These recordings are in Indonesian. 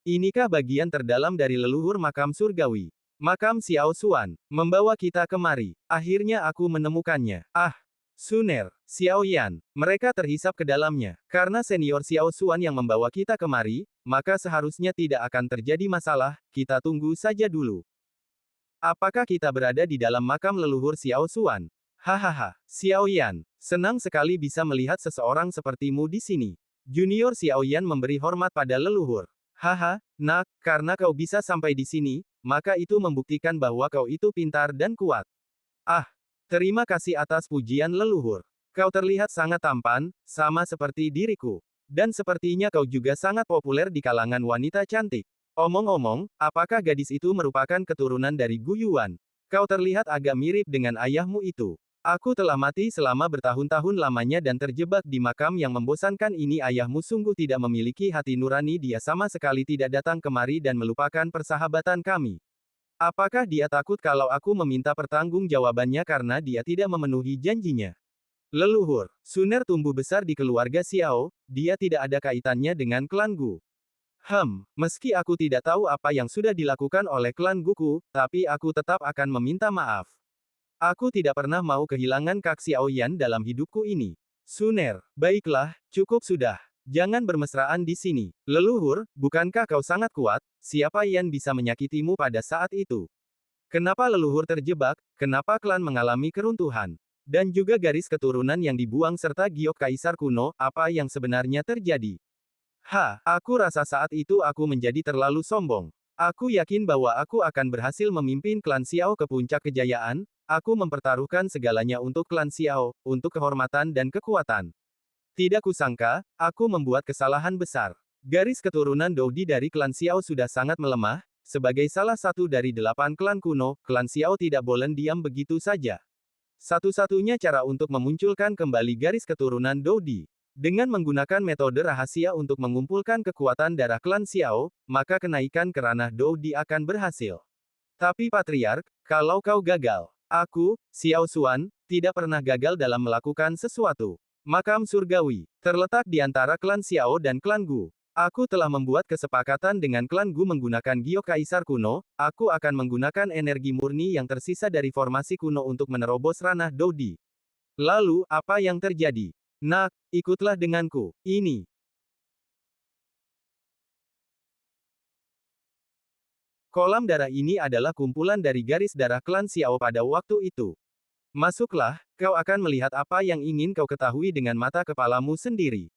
Inikah bagian terdalam dari leluhur makam surgawi? Makam Xiao Xuan, membawa kita kemari. Akhirnya aku menemukannya. Ah, Suner, Xiao Yan, mereka terhisap ke dalamnya. Karena senior Xiao Xuan yang membawa kita kemari, maka seharusnya tidak akan terjadi masalah, kita tunggu saja dulu. Apakah kita berada di dalam makam leluhur Xiao Xuan? Hahaha, Xiao Yan, senang sekali bisa melihat seseorang sepertimu di sini. Junior Xiao Yan memberi hormat pada leluhur. Haha, nak, karena kau bisa sampai di sini, maka itu membuktikan bahwa kau itu pintar dan kuat. Ah, terima kasih atas pujian leluhur. Kau terlihat sangat tampan, sama seperti diriku. Dan sepertinya kau juga sangat populer di kalangan wanita cantik. Omong-omong, apakah gadis itu merupakan keturunan dari Gu Yuan? Kau terlihat agak mirip dengan ayahmu itu. Aku telah mati selama bertahun-tahun lamanya dan terjebak di makam yang membosankan ini. Ayahmu sungguh tidak memiliki hati nurani, dia sama sekali tidak datang kemari dan melupakan persahabatan kami. Apakah dia takut kalau aku meminta pertanggungjawabannya karena dia tidak memenuhi janjinya? Leluhur, Suner tumbuh besar di keluarga Xiao, dia tidak ada kaitannya dengan klan Gu. Meski aku tidak tahu apa yang sudah dilakukan oleh klan Guku, tapi aku tetap akan meminta maaf. Aku tidak pernah mau kehilangan Kak Xiaoyan dalam hidupku ini. Suner, baiklah, cukup sudah. Jangan bermesraan di sini. Leluhur, bukankah kau sangat kuat? Siapa yang bisa menyakitimu pada saat itu? Kenapa leluhur terjebak? Kenapa klan mengalami keruntuhan? Dan juga garis keturunan yang dibuang serta giok kaisar kuno, apa yang sebenarnya terjadi? Aku rasa saat itu aku menjadi terlalu sombong. Aku yakin bahwa aku akan berhasil memimpin klan Xiao ke puncak kejayaan, aku mempertaruhkan segalanya untuk klan Xiao, untuk kehormatan dan kekuatan. Tidak kusangka, aku membuat kesalahan besar. Garis keturunan Doudi dari klan Xiao sudah sangat melemah, sebagai salah satu dari 8 klan kuno, klan Xiao tidak boleh diam begitu saja. Satu-satunya cara untuk memunculkan kembali garis keturunan Doudi dengan menggunakan metode rahasia untuk mengumpulkan kekuatan darah klan Xiao, maka kenaikan ke ranah Doudi akan berhasil. Tapi Patriark, kalau kau gagal, aku, Xiao Xuan, tidak pernah gagal dalam melakukan sesuatu. Makam surgawi, terletak di antara klan Xiao dan klan Gu. Aku telah membuat kesepakatan dengan klan Gu menggunakan giok kaisar kuno, aku akan menggunakan energi murni yang tersisa dari formasi kuno untuk menerobos ranah Doudi. Lalu, apa yang terjadi? Nak, ikutlah denganku. Ini. Kolam darah ini adalah kumpulan dari garis darah klan Xiao pada waktu itu. Masuklah, kau akan melihat apa yang ingin kau ketahui dengan mata kepalamu sendiri.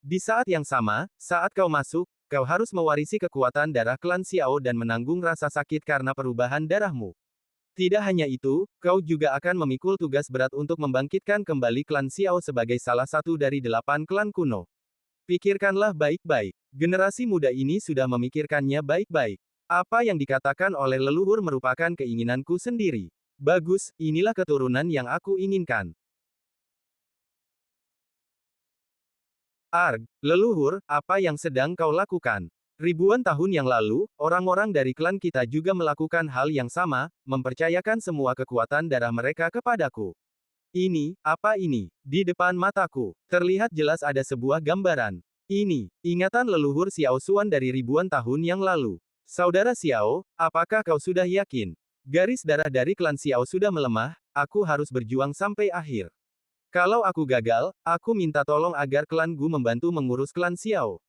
Di saat yang sama, saat kau masuk, kau harus mewarisi kekuatan darah klan Xiao dan menanggung rasa sakit karena perubahan darahmu. Tidak hanya itu, kau juga akan memikul tugas berat untuk membangkitkan kembali klan Xiao sebagai salah satu dari 8 klan kuno. Pikirkanlah baik-baik. Generasi muda ini sudah memikirkannya baik-baik. Apa yang dikatakan oleh leluhur merupakan keinginanku sendiri. Bagus, inilah keturunan yang aku inginkan. Leluhur, apa yang sedang kau lakukan? Ribuan tahun yang lalu, orang-orang dari klan kita juga melakukan hal yang sama, mempercayakan semua kekuatan darah mereka kepadaku. Ini, apa ini? Di depan mataku, terlihat jelas ada sebuah gambaran. Ini, ingatan leluhur Xiao Xuan dari ribuan tahun yang lalu. Saudara Xiao, apakah kau sudah yakin? Garis darah dari klan Xiao sudah melemah, aku harus berjuang sampai akhir. Kalau aku gagal, aku minta tolong agar klan Gu membantu mengurus klan Xiao.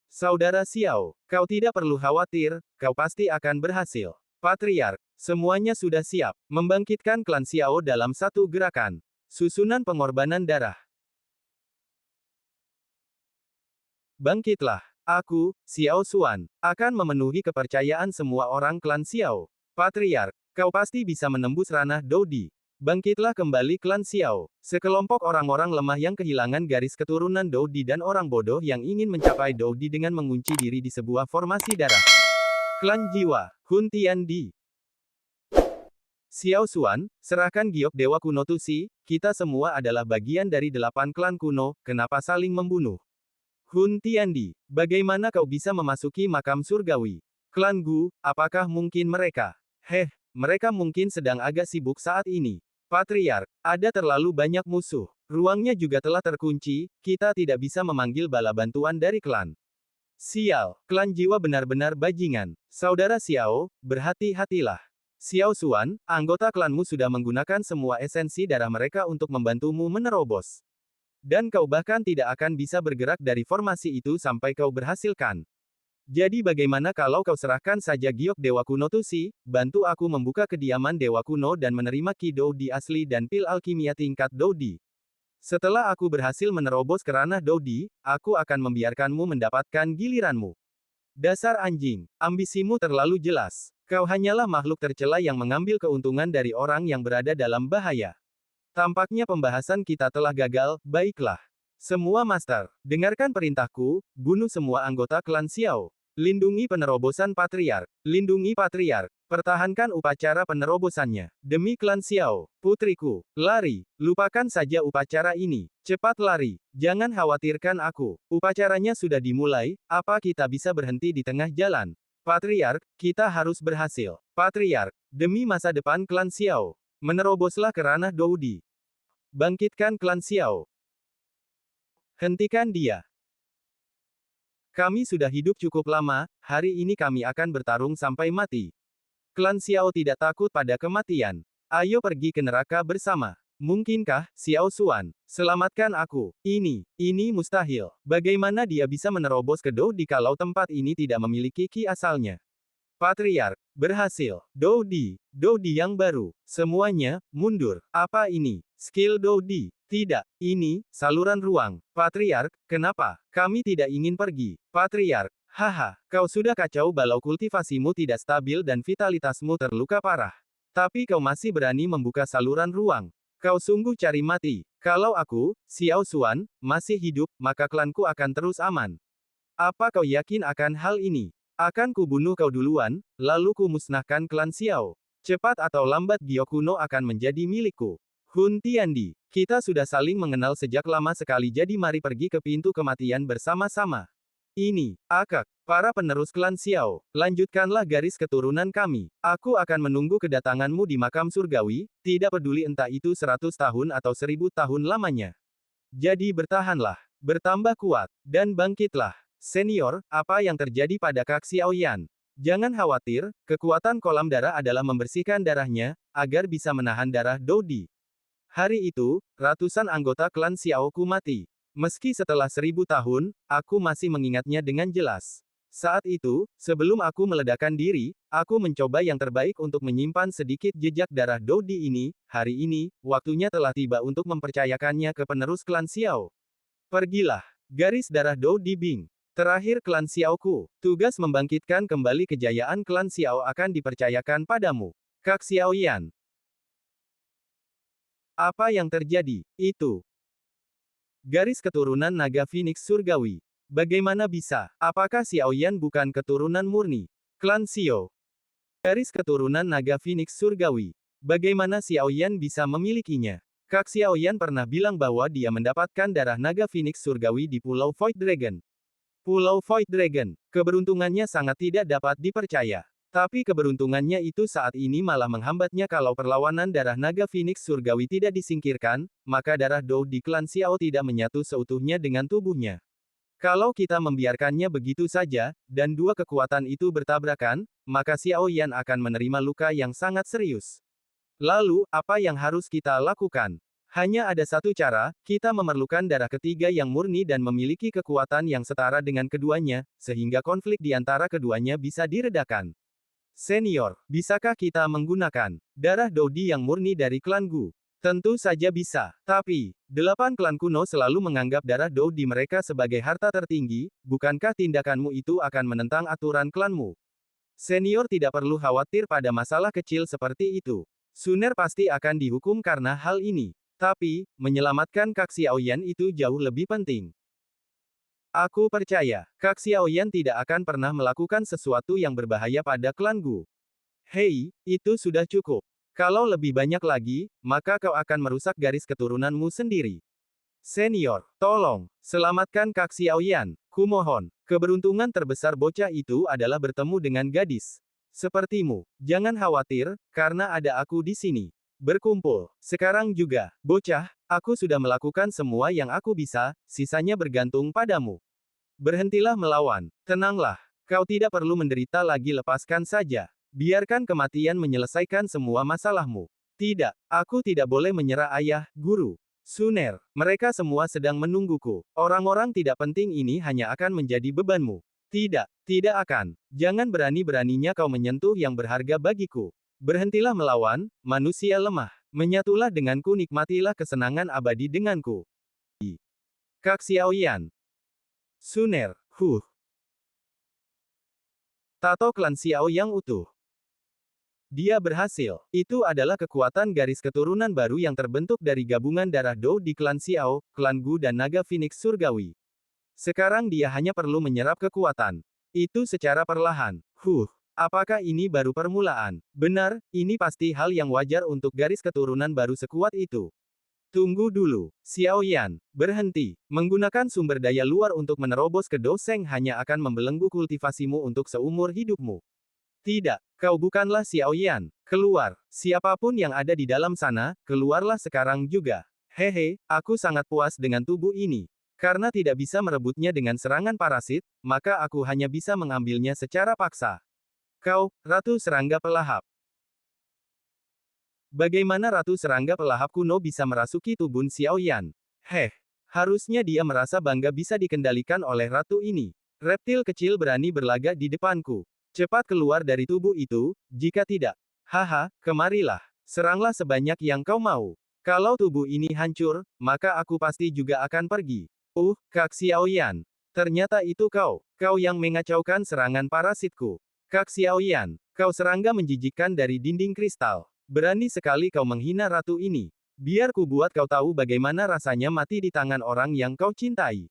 Saudara Xiao, kau tidak perlu khawatir, kau pasti akan berhasil. Patriark, semuanya sudah siap. Membangkitkan klan Xiao dalam satu gerakan. Susunan pengorbanan darah. Bangkitlah. Aku, Xiao Xuan, akan memenuhi kepercayaan semua orang klan Xiao. Patriark, kau pasti bisa menembus ranah Doudi. Bangkitlah kembali klan Xiao. Sekelompok orang-orang lemah yang kehilangan garis keturunan Doudi dan orang bodoh yang ingin mencapai Doudi dengan mengunci diri di sebuah formasi darah. Klan Jiwa, Hun Tiandi. Xiao Xuan, serahkan giok dewa kuno Tusi, kita semua adalah bagian dari 8 klan kuno, kenapa saling membunuh? Hun Tiandi, bagaimana kau bisa memasuki makam surgawi? Klan Gu, apakah mungkin mereka? Mereka mungkin sedang agak sibuk saat ini. Patriark, ada terlalu banyak musuh. Ruangnya juga telah terkunci, kita tidak bisa memanggil bala bantuan dari klan. Sial, klan jiwa benar-benar bajingan. Saudara Xiao, berhati-hatilah. Xiao Xuan, anggota klanmu sudah menggunakan semua esensi darah mereka untuk membantumu menerobos. Dan kau bahkan tidak akan bisa bergerak dari formasi itu sampai kau berhasilkan. Jadi bagaimana kalau kau serahkan saja giok Dewa Kuno Tusi, bantu aku membuka kediaman Dewa Kuno dan menerima Ki Doudi asli dan pil alkimia tingkat Doudi. Setelah aku berhasil menerobos ke ranah Doudi, aku akan membiarkanmu mendapatkan giliranmu. Dasar anjing, ambisimu terlalu jelas. Kau hanyalah makhluk tercela yang mengambil keuntungan dari orang yang berada dalam bahaya. Tampaknya pembahasan kita telah gagal, baiklah. Semua master, dengarkan perintahku, bunuh semua anggota klan Xiao. Lindungi penerobosan Patriark. Lindungi Patriark. Pertahankan upacara penerobosannya. Demi klan Xiao. Putriku, lari. Lupakan saja upacara ini. Cepat lari. Jangan khawatirkan aku. Upacaranya sudah dimulai, apa kita bisa berhenti di tengah jalan? Patriark, kita harus berhasil. Patriark, demi masa depan klan Xiao. Meneroboslah ke ranah Doudi. Bangkitkan klan Xiao. Hentikan dia. Kami sudah hidup cukup lama, hari ini kami akan bertarung sampai mati. Klan Xiao tidak takut pada kematian. Ayo pergi ke neraka bersama. Mungkinkah, Xiao Xuan? Selamatkan aku. Ini mustahil. Bagaimana dia bisa menerobos ke Doudi kalau tempat ini tidak memiliki ki asalnya? Patriark, berhasil. Doudi yang baru. Semuanya, mundur. Apa ini? Skill Doudi. Tidak, ini, saluran ruang. Patriark, kenapa? Kami tidak ingin pergi. Patriark, haha, kau sudah kacau balau kultivasimu tidak stabil dan vitalitasmu terluka parah. Tapi kau masih berani membuka saluran ruang. Kau sungguh cari mati. Kalau aku, Xiao Xuan, masih hidup, maka klanku akan terus aman. Apa kau yakin akan hal ini? Akan kubunuh kau duluan, lalu ku musnahkan klan Xiao. Cepat atau lambat giok kuno akan menjadi milikku. Hun Tiandi, kita sudah saling mengenal sejak lama sekali jadi mari pergi ke pintu kematian bersama-sama. Ini, akak, para penerus klan Xiao, lanjutkanlah garis keturunan kami. Aku akan menunggu kedatanganmu di makam surgawi, tidak peduli entah itu 100 tahun atau 1000 tahun lamanya. Jadi bertahanlah, bertambah kuat, dan bangkitlah. Senior, apa yang terjadi pada Kak Xiaoyan? Jangan khawatir, kekuatan kolam darah adalah membersihkan darahnya, agar bisa menahan darah Doudi. Hari itu, ratusan anggota klan Xiaoku mati. Meski setelah 1000 tahun, aku masih mengingatnya dengan jelas. Saat itu, sebelum aku meledakkan diri, aku mencoba yang terbaik untuk menyimpan sedikit jejak darah Doudi ini. Hari ini, waktunya telah tiba untuk mempercayakannya ke penerus klan Xiao. Pergilah. Garis darah Doudi Bing. Terakhir klan Xiaoku. Tugas membangkitkan kembali kejayaan klan Xiao akan dipercayakan padamu. Kak Xiaoyan. Apa yang terjadi? Itu garis keturunan naga Phoenix surgawi. Bagaimana bisa? Apakah Xiaoyan bukan keturunan murni klan Xiao? Garis keturunan naga Phoenix surgawi. Bagaimana Xiaoyan bisa memilikinya? Kak Xiaoyan pernah bilang bahwa dia mendapatkan darah naga Phoenix surgawi di Pulau Void Dragon. Pulau Void Dragon. Keberuntungannya sangat tidak dapat dipercaya. Tapi keberuntungannya itu saat ini malah menghambatnya kalau perlawanan darah naga Phoenix surgawi tidak disingkirkan, maka darah Dou di klan Xiao tidak menyatu seutuhnya dengan tubuhnya. Kalau kita membiarkannya begitu saja, dan dua kekuatan itu bertabrakan, maka Xiao Yan akan menerima luka yang sangat serius. Lalu, apa yang harus kita lakukan? Hanya ada satu cara, kita memerlukan darah ketiga yang murni dan memiliki kekuatan yang setara dengan keduanya, sehingga konflik di antara keduanya bisa diredakan. Senior, bisakah kita menggunakan darah Doudi yang murni dari klan Gu? Tentu saja bisa. Tapi, 8 klan kuno selalu menganggap darah Doudi mereka sebagai harta tertinggi, bukankah tindakanmu itu akan menentang aturan klanmu? Senior tidak perlu khawatir pada masalah kecil seperti itu. Suner pasti akan dihukum karena hal ini. Tapi, menyelamatkan Kak Xiaoyan itu jauh lebih penting. Aku percaya, Kak Xiaoyan tidak akan pernah melakukan sesuatu yang berbahaya pada klan Gu. Hei, itu sudah cukup. Kalau lebih banyak lagi, maka kau akan merusak garis keturunanmu sendiri. Senior, tolong, selamatkan Kak Xiaoyan. Kumohon, keberuntungan terbesar bocah itu adalah bertemu dengan gadis sepertimu. Jangan khawatir, karena ada aku di sini. Berkumpul. Sekarang juga, bocah, aku sudah melakukan semua yang aku bisa, sisanya bergantung padamu. Berhentilah melawan. Tenanglah. Kau tidak perlu menderita lagi, lepaskan saja. Biarkan kematian menyelesaikan semua masalahmu. Tidak, aku tidak boleh menyerah ayah, guru. Suner, mereka semua sedang menungguku. Orang-orang tidak penting ini hanya akan menjadi bebanmu. Tidak, tidak akan. Jangan berani-beraninya kau menyentuh yang berharga bagiku. Berhentilah melawan, manusia lemah. Menyatulah denganku, nikmatilah kesenangan abadi denganku. Kak Xiaoyan. Suner, Tato klan Xiao yang utuh. Dia berhasil. Itu adalah kekuatan garis keturunan baru yang terbentuk dari gabungan darah Dou di klan Xiao, klan Gu dan naga Phoenix surgawi. Sekarang dia hanya perlu menyerap kekuatan itu secara perlahan. Apakah ini baru permulaan? Benar, ini pasti hal yang wajar untuk garis keturunan baru sekuat itu. Tunggu dulu, Xiao Yan, berhenti. Menggunakan sumber daya luar untuk menerobos ke Dou Seng hanya akan membelenggu kultivasimu untuk seumur hidupmu. Tidak, kau bukanlah Xiao Yan. Keluar. Siapapun yang ada di dalam sana, keluarlah sekarang juga. Hehe, aku sangat puas dengan tubuh ini. Karena tidak bisa merebutnya dengan serangan parasit, maka aku hanya bisa mengambilnya secara paksa. Kau, Ratu Serangga Pelahap. Bagaimana Ratu Serangga Pelahap kuno bisa merasuki tubuh Xiao Yan? Harusnya dia merasa bangga bisa dikendalikan oleh ratu ini. Reptil kecil berani berlagak di depanku. Cepat keluar dari tubuh itu, jika tidak. Haha, kemarilah. Seranglah sebanyak yang kau mau. Kalau tubuh ini hancur, maka aku pasti juga akan pergi. Kak Xiao Yan. Ternyata itu kau. Kau yang mengacaukan serangan parasitku. Kak Xiao Yan, kau serangga menjijikkan dari dinding kristal. Berani sekali kau menghina ratu ini. Biar ku buat kau tahu bagaimana rasanya mati di tangan orang yang kau cintai.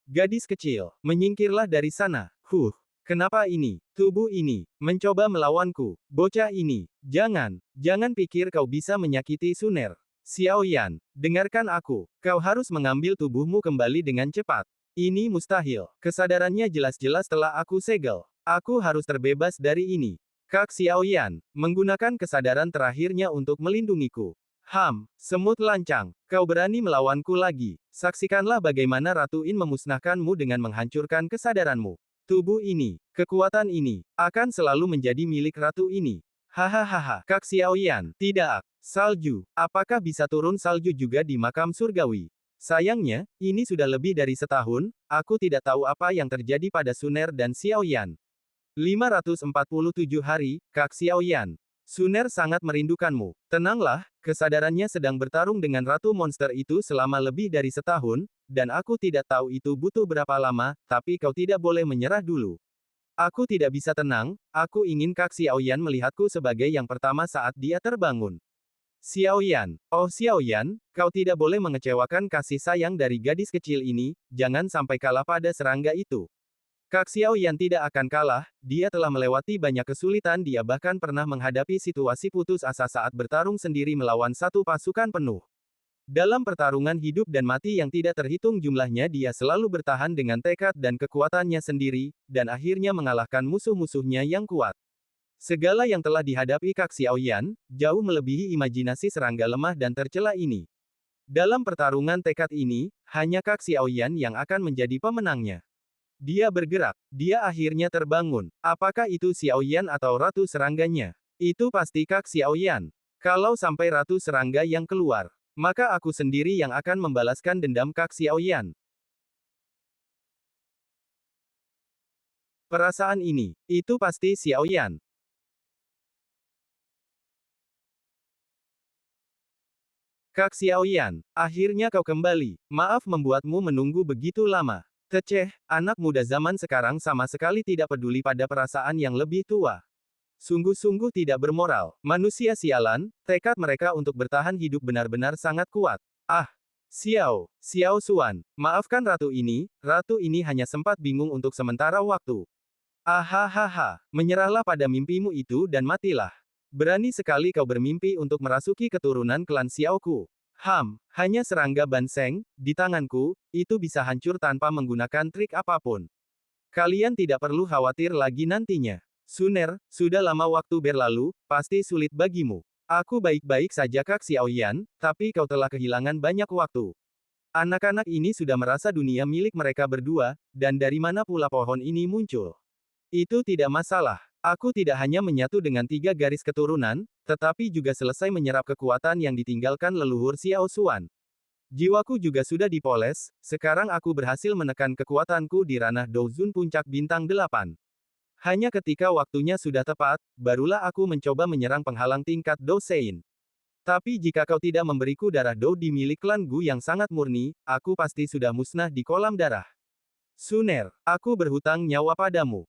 Gadis kecil, menyingkirlah dari sana. Kenapa ini? Tubuh ini, mencoba melawanku. Bocah ini, jangan pikir kau bisa menyakiti Suner. Xiao Yan, dengarkan aku. Kau harus mengambil tubuhmu kembali dengan cepat. Ini mustahil. Kesadarannya jelas-jelas telah aku segel. Aku harus terbebas dari ini. Kak Xiao Yan, menggunakan kesadaran terakhirnya untuk melindungiku. Semut lancang, kau berani melawanku lagi. Saksikanlah bagaimana Ratu In memusnahkanmu dengan menghancurkan kesadaranmu. Tubuh ini, kekuatan ini, akan selalu menjadi milik Ratu ini. Hahaha, Kak Xiao Yan, tidak. Salju, apakah bisa turun salju juga di makam surgawi? Sayangnya, ini sudah lebih dari setahun, aku tidak tahu apa yang terjadi pada Suner dan Xiao Yan. 547 hari, Kak Xiao Yan. Suner sangat merindukanmu. Tenanglah, kesadarannya sedang bertarung dengan ratu monster itu selama lebih dari setahun, dan aku tidak tahu itu butuh berapa lama, tapi kau tidak boleh menyerah dulu. Aku tidak bisa tenang, aku ingin Kak Xiao Yan melihatku sebagai yang pertama saat dia terbangun. Xiao Yan, oh Xiao Yan, kau tidak boleh mengecewakan kasih sayang dari gadis kecil ini, jangan sampai kalah pada serangga itu. Kak Xiao Yan tidak akan kalah, dia telah melewati banyak kesulitan, dia bahkan pernah menghadapi situasi putus asa saat bertarung sendiri melawan satu pasukan penuh. Dalam pertarungan hidup dan mati yang tidak terhitung jumlahnya, dia selalu bertahan dengan tekad dan kekuatannya sendiri, dan akhirnya mengalahkan musuh-musuhnya yang kuat. Segala yang telah dihadapi Kak Xiao Yan, jauh melebihi imajinasi serangga lemah dan tercela ini. Dalam pertarungan tekad ini, hanya Kak Xiao Yan yang akan menjadi pemenangnya. Dia bergerak. Dia akhirnya terbangun. Apakah itu Xiao Yan atau Ratu Serangganya? Itu pasti Kak Xiao Yan. Kalau sampai Ratu Serangga yang keluar, maka aku sendiri yang akan membalaskan dendam Kak Xiao Yan. Perasaan ini, itu pasti Xiao Yan. Kak Xiao Yan, akhirnya kau kembali. Maaf membuatmu menunggu begitu lama. Teceh, anak muda zaman sekarang sama sekali tidak peduli pada perasaan yang lebih tua. Sungguh-sungguh tidak bermoral. Manusia sialan, tekad mereka untuk bertahan hidup benar-benar sangat kuat. Xiao Xuan, maafkan ratu ini hanya sempat bingung untuk sementara waktu. Menyerahlah pada mimpimu itu dan matilah. Berani sekali kau bermimpi untuk merasuki keturunan klan Xiaoku. Hanya serangga Banseng, di tanganku, itu bisa hancur tanpa menggunakan trik apapun. Kalian tidak perlu khawatir lagi nantinya. Suner, sudah lama waktu berlalu, pasti sulit bagimu. Aku baik-baik saja Kak Xiao Yan, tapi kau telah kehilangan banyak waktu. Anak-anak ini sudah merasa dunia milik mereka berdua, dan dari mana pula pohon ini muncul? Itu tidak masalah. Aku tidak hanya menyatu dengan 3 garis keturunan, tetapi juga selesai menyerap kekuatan yang ditinggalkan leluhur Xiao Xuan. Jiwaku juga sudah dipoles, sekarang aku berhasil menekan kekuatanku di ranah Douzun Puncak Bintang 8. Hanya ketika waktunya sudah tepat, barulah aku mencoba menyerang penghalang tingkat Dou Sein. Tapi jika kau tidak memberiku darah Dou di milik klan Gu yang sangat murni, aku pasti sudah musnah di kolam darah. Suner, aku berhutang nyawa padamu.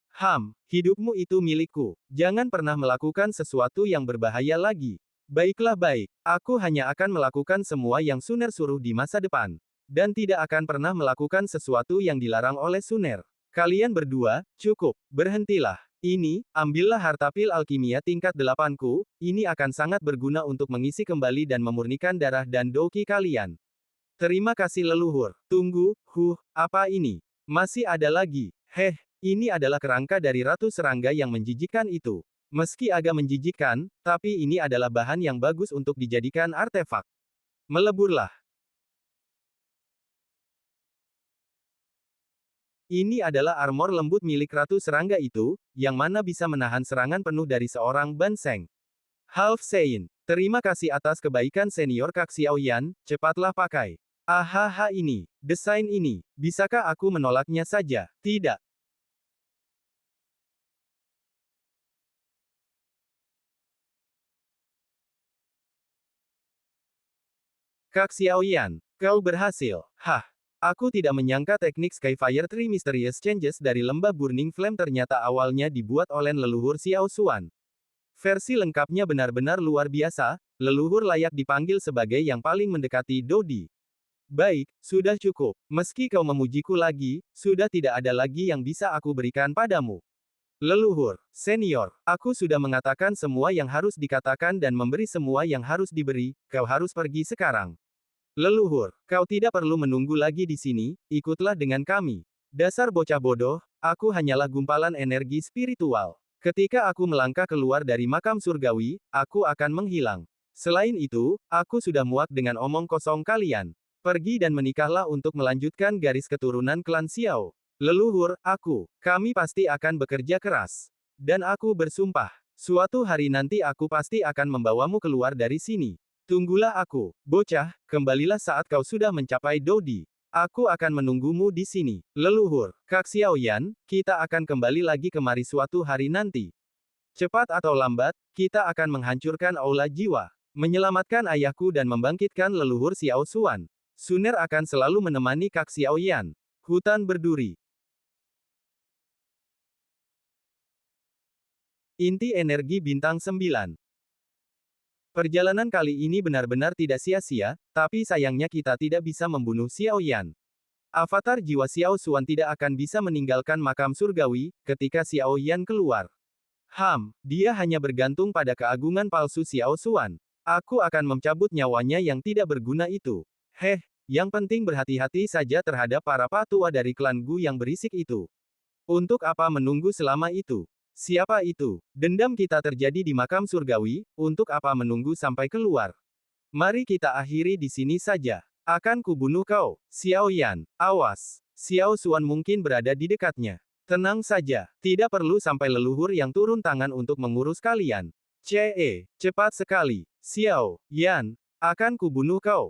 Hidupmu itu milikku. Jangan pernah melakukan sesuatu yang berbahaya lagi. Baiklah baik, aku hanya akan melakukan semua yang Suner suruh di masa depan. Dan tidak akan pernah melakukan sesuatu yang dilarang oleh Suner. Kalian berdua, cukup, berhentilah. Ini, ambillah harta pil alkimia tingkat 8-ku, ini akan sangat berguna untuk mengisi kembali dan memurnikan darah dan Dou Qi kalian. Terima kasih leluhur. Tunggu, apa ini? Masih ada lagi. Ini adalah kerangka dari Ratu Serangga yang menjijikkan itu. Meski agak menjijikkan, tapi ini adalah bahan yang bagus untuk dijadikan artefak. Meleburlah. Ini adalah armor lembut milik Ratu Serangga itu, yang mana bisa menahan serangan penuh dari seorang Ban Seng. Half Sein, terima kasih atas kebaikan senior Kak Xiaoyan, cepatlah pakai. Ini, desain ini, bisakah aku menolaknya saja? Tidak. Kak Xiaoyan, kau berhasil. Aku tidak menyangka teknik Skyfire Tree Mysterious Changes dari lembah Burning Flame ternyata awalnya dibuat oleh leluhur Xiao Xuan. Versi lengkapnya benar-benar luar biasa, leluhur layak dipanggil sebagai yang paling mendekati Dodi. Baik, sudah cukup. Meski kau memujiku lagi, sudah tidak ada lagi yang bisa aku berikan padamu. Leluhur, senior, aku sudah mengatakan semua yang harus dikatakan dan memberi semua yang harus diberi, kau harus pergi sekarang. Leluhur, kau tidak perlu menunggu lagi di sini, ikutlah dengan kami. Dasar bocah bodoh, aku hanyalah gumpalan energi spiritual. Ketika aku melangkah keluar dari makam surgawi, aku akan menghilang. Selain itu, aku sudah muak dengan omong kosong kalian. Pergi dan menikahlah untuk melanjutkan garis keturunan klan Xiao. Leluhur, kami pasti akan bekerja keras. Dan aku bersumpah, suatu hari nanti aku pasti akan membawamu keluar dari sini. Tunggulah aku, bocah, kembalilah saat kau sudah mencapai Dodi. Aku akan menunggumu di sini. Leluhur, Kak Xiaoyan, kita akan kembali lagi kemari suatu hari nanti. Cepat atau lambat, kita akan menghancurkan aula jiwa. Menyelamatkan ayahku dan membangkitkan leluhur Xiao Xuan. Suner akan selalu menemani Kak Xiaoyan. Hutan berduri. Inti energi bintang 9. Perjalanan kali ini benar-benar tidak sia-sia, tapi sayangnya kita tidak bisa membunuh Xiaoyan. Avatar jiwa Xiao Xuan tidak akan bisa meninggalkan makam surgawi, ketika Xiaoyan keluar. Dia hanya bergantung pada keagungan palsu Xiao Xuan. Aku akan mencabut nyawanya yang tidak berguna itu. Yang penting berhati-hati saja terhadap para patua dari klan Gu yang berisik itu. Untuk apa menunggu selama itu? Siapa itu? Dendam kita terjadi di makam surgawi, untuk apa menunggu sampai keluar? Mari kita akhiri di sini saja. Akan kubunuh kau, Xiaoyan. Awas. Xiao Xuan mungkin berada di dekatnya. Tenang saja, tidak perlu sampai leluhur yang turun tangan untuk mengurus kalian. Cepat sekali. Xiao Yan, akan kubunuh kau.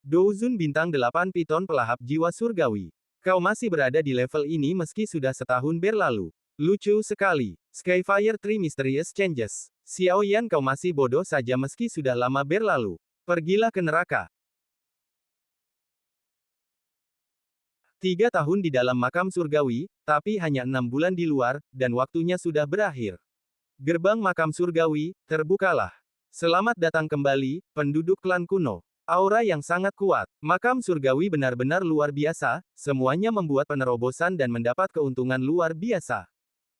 Douzun Bintang 8 Piton Pelahap Jiwa Surgawi. Kau masih berada di level ini meski sudah setahun berlalu. Lucu sekali. Skyfire Tree Mysterious Changes. Xiaoyan, kau masih bodoh saja meski sudah lama berlalu. Pergilah ke neraka. 3 tahun di dalam makam surgawi, tapi hanya 6 bulan di luar, dan waktunya sudah berakhir. Gerbang makam surgawi, terbukalah. Selamat datang kembali, penduduk klan kuno. Aura yang sangat kuat. Makam surgawi benar-benar luar biasa, semuanya membuat penerobosan dan mendapat keuntungan luar biasa.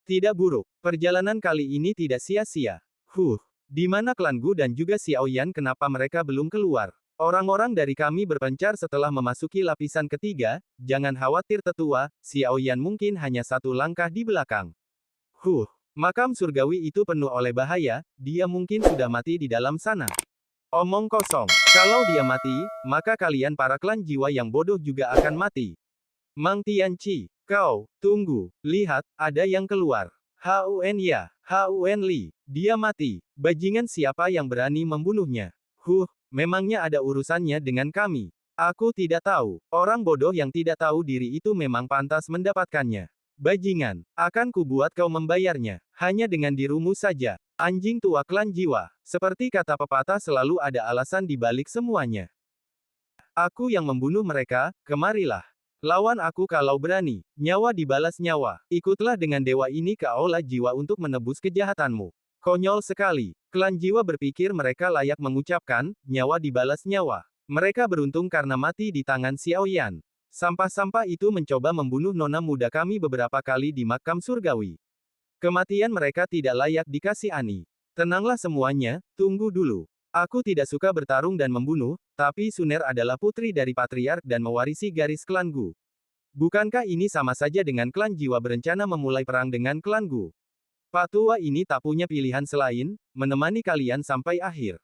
Tidak buruk, perjalanan kali ini tidak sia-sia. Di mana klan Gu dan juga Xiaoyan, kenapa mereka belum keluar? Orang-orang dari kami berpencar setelah memasuki lapisan ketiga, jangan khawatir tetua, Xiaoyan mungkin hanya satu langkah di belakang. Makam surgawi itu penuh oleh bahaya, dia mungkin sudah mati di dalam sana. Omong kosong. Kalau dia mati, maka kalian para klan jiwa yang bodoh juga akan mati. Mang Tianqi, kau, tunggu, lihat, ada yang keluar. Hun ya, Hun Li, dia mati. Bajingan siapa yang berani membunuhnya? Memangnya ada urusannya dengan kami? Aku tidak tahu. Orang bodoh yang tidak tahu diri itu memang pantas mendapatkannya. Bajingan, akan kubuat kau membayarnya. Hanya dengan dirimu saja. Anjing tua klan jiwa. Seperti kata pepatah selalu ada alasan di balik semuanya. Aku yang membunuh mereka, kemarilah. Lawan aku kalau berani. Nyawa dibalas nyawa. Ikutlah dengan dewa ini ke aula jiwa untuk menebus kejahatanmu. Konyol sekali. Klan jiwa berpikir mereka layak mengucapkan, nyawa dibalas nyawa. Mereka beruntung karena mati di tangan Xiao Yan. Sampah-sampah itu mencoba membunuh nona muda kami beberapa kali di makam surgawi. Kematian mereka tidak layak dikasihani. Tenanglah semuanya, tunggu dulu. Aku tidak suka bertarung dan membunuh, tapi Suner adalah putri dari patriark dan mewarisi garis klan Gu. Bukankah ini sama saja dengan klan jiwa berencana memulai perang dengan klan Gu? Pak tua ini tak punya pilihan selain menemani kalian sampai akhir.